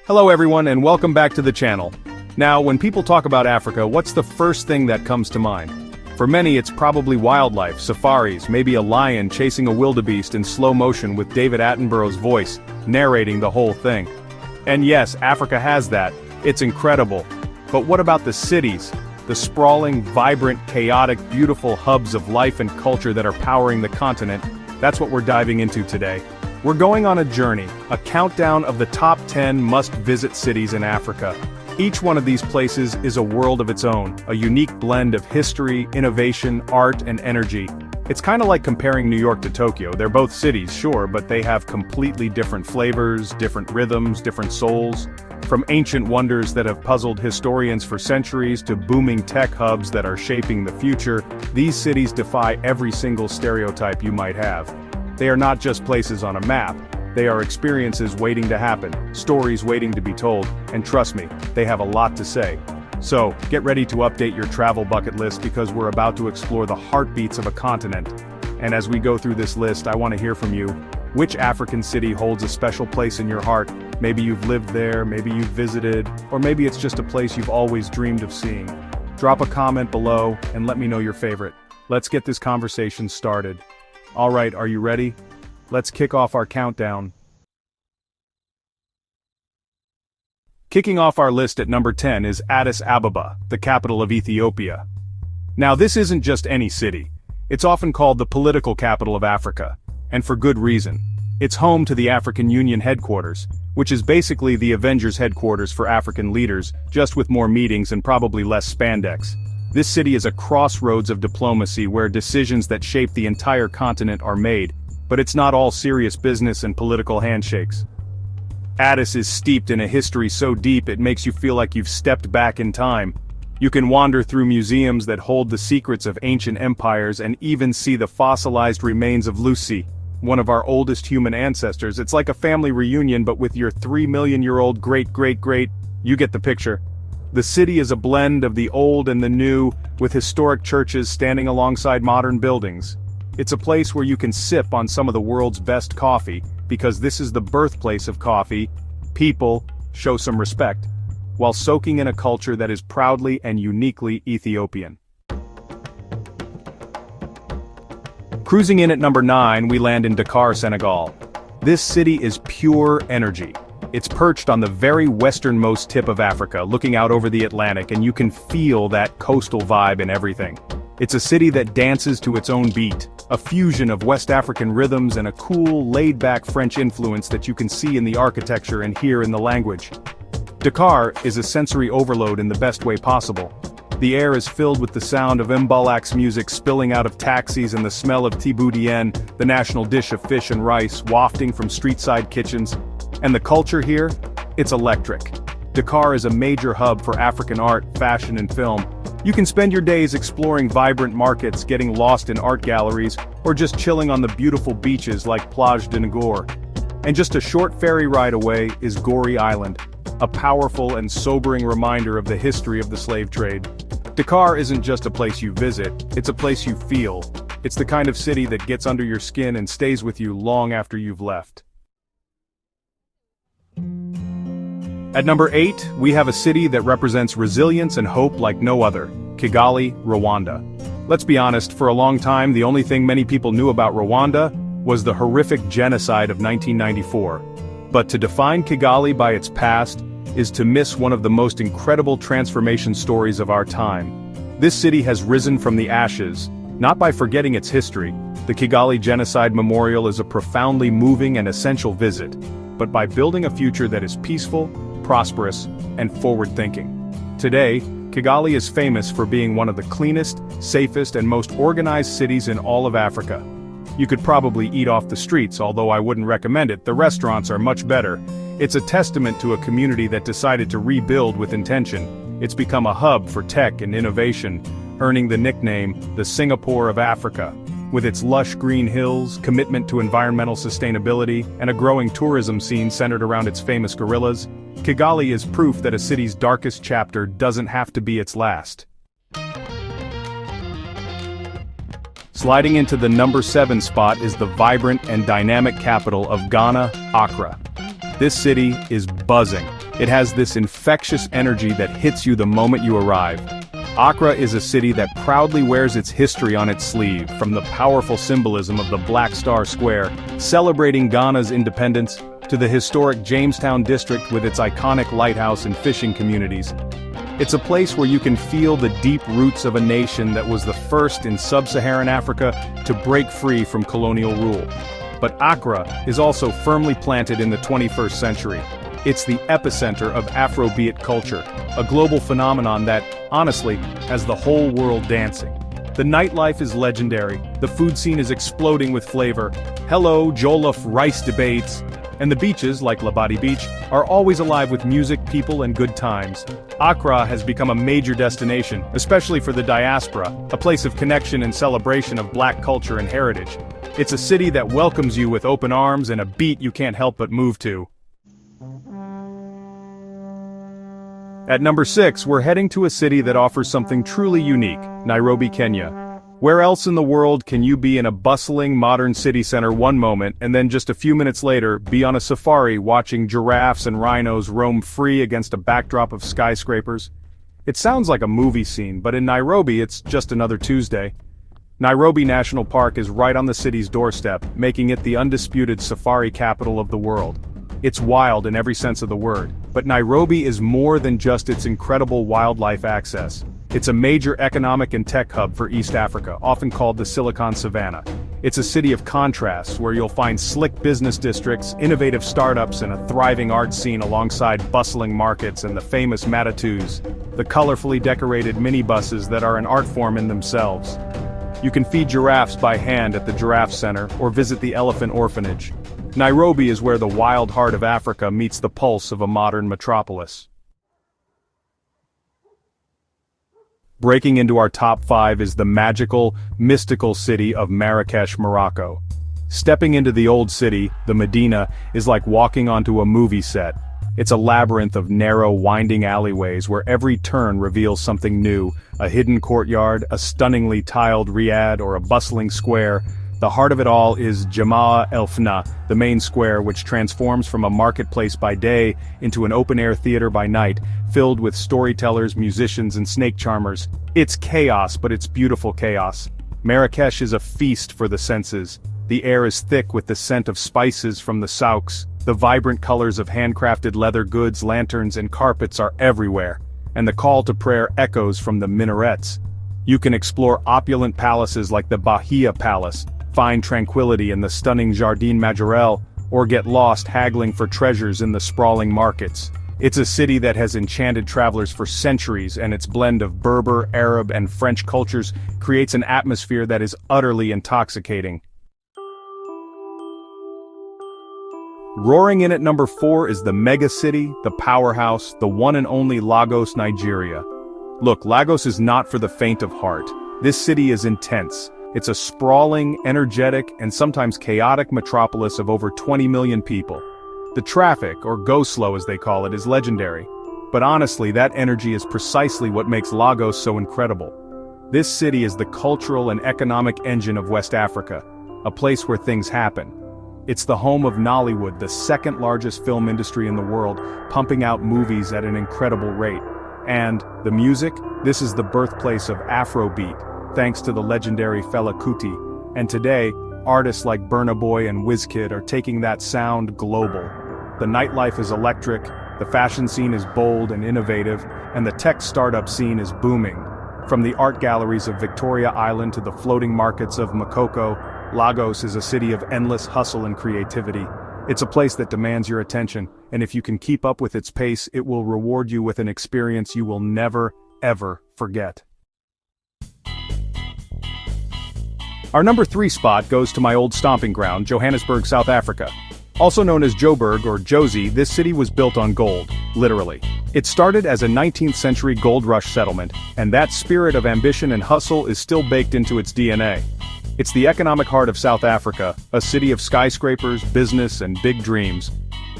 Hello everyone and welcome back to the channel. Now, when people talk about Africa, what's the first thing that comes to mind? For many it's probably wildlife, safaris, maybe a lion chasing a wildebeest in slow motion with David Attenborough's voice, narrating the whole thing. And yes, Africa has that. It's incredible. But what about the cities? The sprawling, vibrant, chaotic, beautiful hubs of life and culture that are powering the continent? That's what we're diving into today. We're going on a journey, a countdown of the top 10 must-visit cities in Africa. Each one of these places is a world of its own, a unique blend of history, innovation, art, and energy. It's kind of like comparing New York to Tokyo. They're both cities, sure, but they have completely different flavors, different rhythms, different souls. From ancient wonders that have puzzled historians for centuries to booming tech hubs that are shaping the future, these cities defy every single stereotype you might have. They are not just places on a map. They are experiences waiting to happen, stories waiting to be told, and trust me, they have a lot to say. So, get ready to update your travel bucket list because we're about to explore the heartbeats of a continent. And as we go through this list, I want to hear from you. Which African city holds a special place in your heart? Maybe you've lived there, maybe you've visited, or maybe it's just a place you've always dreamed of seeing. Drop a comment below and let me know your favorite. Let's get this conversation started. Alright, are you ready? Let's kick off our countdown. Kicking off our list at number 10 is Addis Ababa, the capital of Ethiopia. Now this isn't just any city. It's often called the political capital of Africa. And for good reason. It's home to the African Union headquarters, which is basically the Avengers headquarters for African leaders, just with more meetings and probably less spandex. This city is a crossroads of diplomacy where decisions that shape the entire continent are made, but it's not all serious business and political handshakes. Addis is steeped in a history so deep it makes you feel like you've stepped back in time. You can wander through museums that hold the secrets of ancient empires and even see the fossilized remains of Lucy, one of our oldest human ancestors. It's like a family reunion but with your 3 million-year-old great-great-great, you get the picture. The city is a blend of the old and the new, with historic churches standing alongside modern buildings. It's a place where you can sip on some of the world's best coffee, because this is the birthplace of coffee. People show some respect, while soaking in a culture that is proudly and uniquely Ethiopian. Cruising in at number 9, we land in Dakar, Senegal. This city is pure energy. It's perched on the very westernmost tip of Africa, looking out over the Atlantic, and you can feel that coastal vibe in everything. It's a city that dances to its own beat, a fusion of West African rhythms and a cool, laid-back French influence that you can see in the architecture and hear in the language. Dakar is a sensory overload in the best way possible. The air is filled with the sound of Mbalak's music spilling out of taxis and the smell of tiboudien, the national dish of fish and rice, wafting from street-side kitchens. And the culture here? It's electric. Dakar is a major hub for African art, fashion and film. You can spend your days exploring vibrant markets, getting lost in art galleries, or just chilling on the beautiful beaches like Plage de Ngor. And just a short ferry ride away is Gorée Island, a powerful and sobering reminder of the history of the slave trade. Dakar isn't just a place you visit, it's a place you feel. It's the kind of city that gets under your skin and stays with you long after you've left. At number 8, we have a city that represents resilience and hope like no other, Kigali, Rwanda. Let's be honest, for a long time the only thing many people knew about Rwanda was the horrific genocide of 1994. But to define Kigali by its past is to miss one of the most incredible transformation stories of our time. This city has risen from the ashes, not by forgetting its history. The Kigali Genocide Memorial is a profoundly moving and essential visit, but by building a future that is peaceful, prosperous, and forward-thinking. Today, Kigali is famous for being one of the cleanest, safest, and most organized cities in all of Africa. You could probably eat off the streets, although I wouldn't recommend it. The restaurants are much better. It's a testament to a community that decided to rebuild with intention. It's become a hub for tech and innovation, earning the nickname, the Singapore of Africa. With its lush green hills, commitment to environmental sustainability, and a growing tourism scene centered around its famous gorillas, Kigali is proof that a city's darkest chapter doesn't have to be its last. Sliding into the number 7 spot is the vibrant and dynamic capital of Ghana, Accra. This city is buzzing. It has this infectious energy that hits you the moment you arrive. Accra is a city that proudly wears its history on its sleeve, from the powerful symbolism of the Black Star Square, celebrating Ghana's independence, to the historic Jamestown district with its iconic lighthouse and fishing communities. It's a place where you can feel the deep roots of a nation that was the first in sub-Saharan Africa to break free from colonial rule. But Accra is also firmly planted in the 21st century. It's the epicenter of Afrobeat culture, a global phenomenon that, honestly, has the whole world dancing. The nightlife is legendary, the food scene is exploding with flavor, hello jollof rice debates, and the beaches, like Labadi Beach, are always alive with music, people, and good times. Accra has become a major destination, especially for the diaspora, a place of connection and celebration of Black culture and heritage. It's a city that welcomes you with open arms and a beat you can't help but move to. At number 6, we're heading to a city that offers something truly unique, Nairobi, Kenya. Where else in the world can you be in a bustling modern city center one moment and then just a few minutes later be on a safari watching giraffes and rhinos roam free against a backdrop of skyscrapers? It sounds like a movie scene, but in Nairobi it's just another Tuesday. Nairobi National Park is right on the city's doorstep, making it the undisputed safari capital of the world. It's wild in every sense of the word, but Nairobi is more than just its incredible wildlife access. It's a major economic and tech hub for East Africa, often called the Silicon Savannah. It's a city of contrasts where you'll find slick business districts, innovative startups, and a thriving art scene alongside bustling markets and the famous matatus, the colorfully decorated minibuses that are an art form in themselves. You can feed giraffes by hand at the Giraffe Center or visit the Elephant Orphanage. Nairobi is where the wild heart of Africa meets the pulse of a modern metropolis. Breaking into our top 5 is the magical, mystical city of Marrakesh, Morocco. Stepping into the old city, the Medina, is like walking onto a movie set. It's a labyrinth of narrow, winding alleyways where every turn reveals something new, a hidden courtyard, a stunningly tiled riad, or a bustling square. The heart of it all is Jamaa El Fna, the main square which transforms from a marketplace by day into an open-air theater by night, filled with storytellers, musicians, and snake charmers. It's chaos, but it's beautiful chaos. Marrakesh is a feast for the senses. The air is thick with the scent of spices from the souks. The vibrant colors of handcrafted leather goods, lanterns, and carpets are everywhere, and the call to prayer echoes from the minarets. You can explore opulent palaces like the Bahia Palace, find tranquility in the stunning Jardin Majorelle, or get lost haggling for treasures in the sprawling markets. It's a city that has enchanted travelers for centuries, and its blend of Berber, Arab, and French cultures creates an atmosphere that is utterly intoxicating. Roaring in at number 4 is the mega city, the powerhouse, the one and only Lagos, Nigeria. Look, Lagos is not for the faint of heart. This city is intense. It's a sprawling, energetic, and sometimes chaotic metropolis of over 20 million people. The traffic, or go-slow as they call it, is legendary. But honestly, that energy is precisely what makes Lagos so incredible. This city is the cultural and economic engine of West Africa, a place where things happen. It's the home of Nollywood, the second largest film industry in the world, pumping out movies at an incredible rate. And the music? This is the birthplace of Afrobeat, thanks to the legendary Fela Kuti. And today, artists like Burna Boy and Wizkid are taking that sound global. The nightlife is electric, the fashion scene is bold and innovative, and the tech startup scene is booming. From the art galleries of Victoria Island to the floating markets of Makoko, Lagos is a city of endless hustle and creativity. It's a place that demands your attention, and if you can keep up with its pace, it will reward you with an experience you will never, ever forget. Our number 3 spot goes to my old stomping ground, Johannesburg, South Africa. Also known as Joburg or Jozi, this city was built on gold, literally. It started as a 19th century gold rush settlement, and that spirit of ambition and hustle is still baked into its DNA. It's the economic heart of South Africa, a city of skyscrapers, business, and big dreams.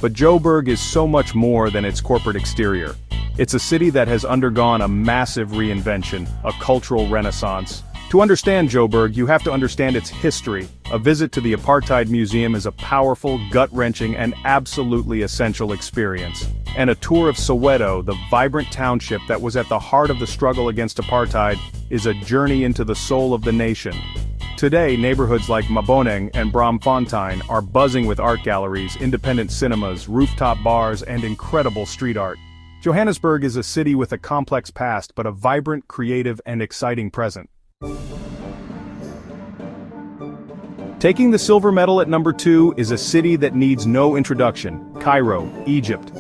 But Joburg is so much more than its corporate exterior. It's a city that has undergone a massive reinvention, a cultural renaissance. To understand Joburg, you have to understand its history. A visit to the Apartheid Museum is a powerful, gut-wrenching, and absolutely essential experience. And a tour of Soweto, the vibrant township that was at the heart of the struggle against apartheid, is a journey into the soul of the nation. Today, neighborhoods like Maboneng and Braamfontein are buzzing with art galleries, independent cinemas, rooftop bars, and incredible street art. Johannesburg is a city with a complex past but a vibrant, creative, and exciting present. Taking the silver medal at number 2 is a city that needs no introduction, Cairo, Egypt.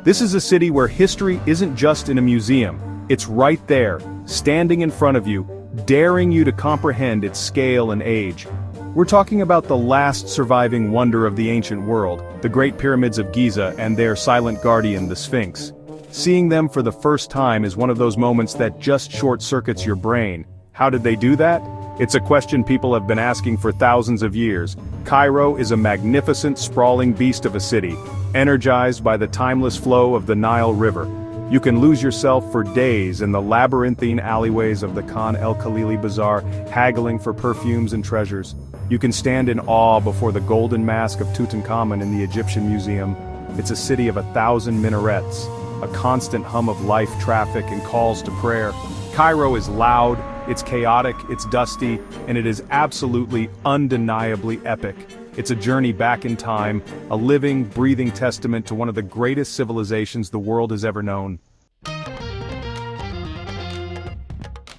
This is a city where history isn't just in a museum, it's right there, standing in front of you, daring you to comprehend its scale and age. We're talking about the last surviving wonder of the ancient world, the Great Pyramids of Giza and their silent guardian, the Sphinx. Seeing them for the first time is one of those moments that just short-circuits your brain. How did they do that? It's a question people have been asking for thousands of years. Cairo is a magnificent, sprawling beast of a city, energized by the timeless flow of the Nile River. You can lose yourself for days in the labyrinthine alleyways of the Khan el-Khalili Bazaar, haggling for perfumes and treasures. You can stand in awe before the golden mask of Tutankhamun in the Egyptian Museum. It's a city of 1,000 minarets, a constant hum of life, traffic, and calls to prayer. Cairo is loud, it's chaotic, it's dusty, and it is absolutely, undeniably epic. It's a journey back in time, a living, breathing testament to one of the greatest civilizations the world has ever known.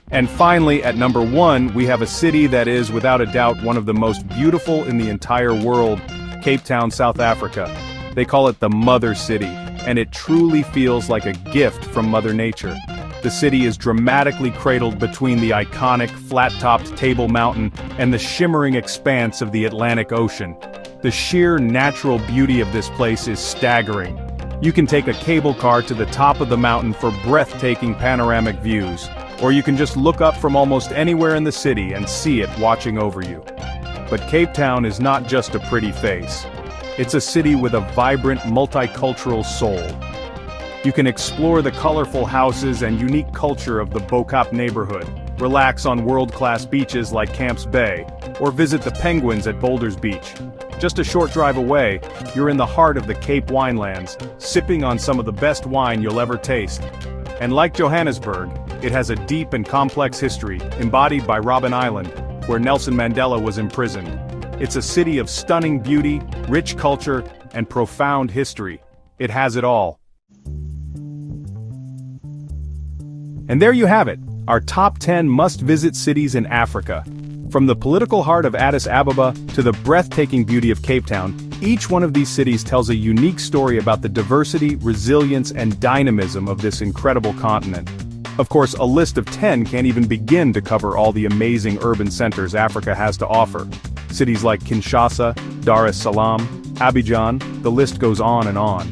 And finally, at number 1, we have a city that is, without a doubt, one of the most beautiful in the entire world, Cape Town, South Africa. They call it the Mother City, and it truly feels like a gift from Mother Nature. The city is dramatically cradled between the iconic, flat-topped Table Mountain and the shimmering expanse of the Atlantic Ocean. The sheer natural beauty of this place is staggering. You can take a cable car to the top of the mountain for breathtaking panoramic views, or you can just look up from almost anywhere in the city and see it watching over you. But Cape Town is not just a pretty face. It's a city with a vibrant, multicultural soul. You can explore the colorful houses and unique culture of the Bo-Kaap neighborhood, relax on world-class beaches like Camps Bay, or visit the penguins at Boulders Beach. Just a short drive away, you're in the heart of the Cape winelands, sipping on some of the best wine you'll ever taste. And like Johannesburg, it has a deep and complex history, embodied by Robben Island, where Nelson Mandela was imprisoned. It's a city of stunning beauty, rich culture, and profound history. It has it all. And there you have it, our top 10 must-visit cities in Africa. From the political heart of Addis Ababa to the breathtaking beauty of Cape Town, each one of these cities tells a unique story about the diversity, resilience, and dynamism of this incredible continent. Of course, a list of 10 can't even begin to cover all the amazing urban centers Africa has to offer. Cities like Kinshasa, Dar es Salaam, Abidjan, the list goes on and on.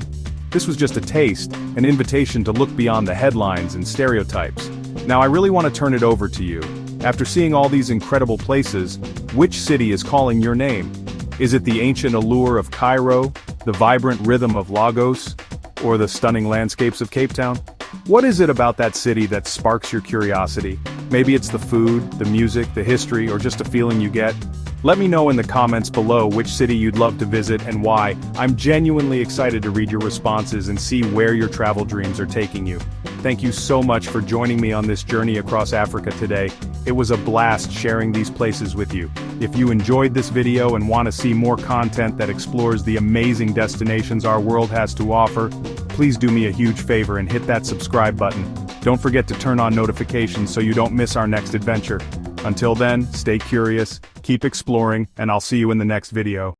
This was just a taste, an invitation to look beyond the headlines and stereotypes. Now I really want to turn it over to you. After seeing all these incredible places, which city is calling your name? Is it the ancient allure of Cairo, the vibrant rhythm of Lagos, or the stunning landscapes of Cape Town? What is it about that city that sparks your curiosity? Maybe it's the food, the music, the history, or just a feeling you get? Let me know in the comments below which city you'd love to visit and why. I'm genuinely excited to read your responses and see where your travel dreams are taking you. Thank you so much for joining me on this journey across Africa today. It was a blast sharing these places with you. If you enjoyed this video and want to see more content that explores the amazing destinations our world has to offer, please do me a huge favor and hit that subscribe button. Don't forget to turn on notifications so you don't miss our next adventure. Until then, stay curious, keep exploring, and I'll see you in the next video.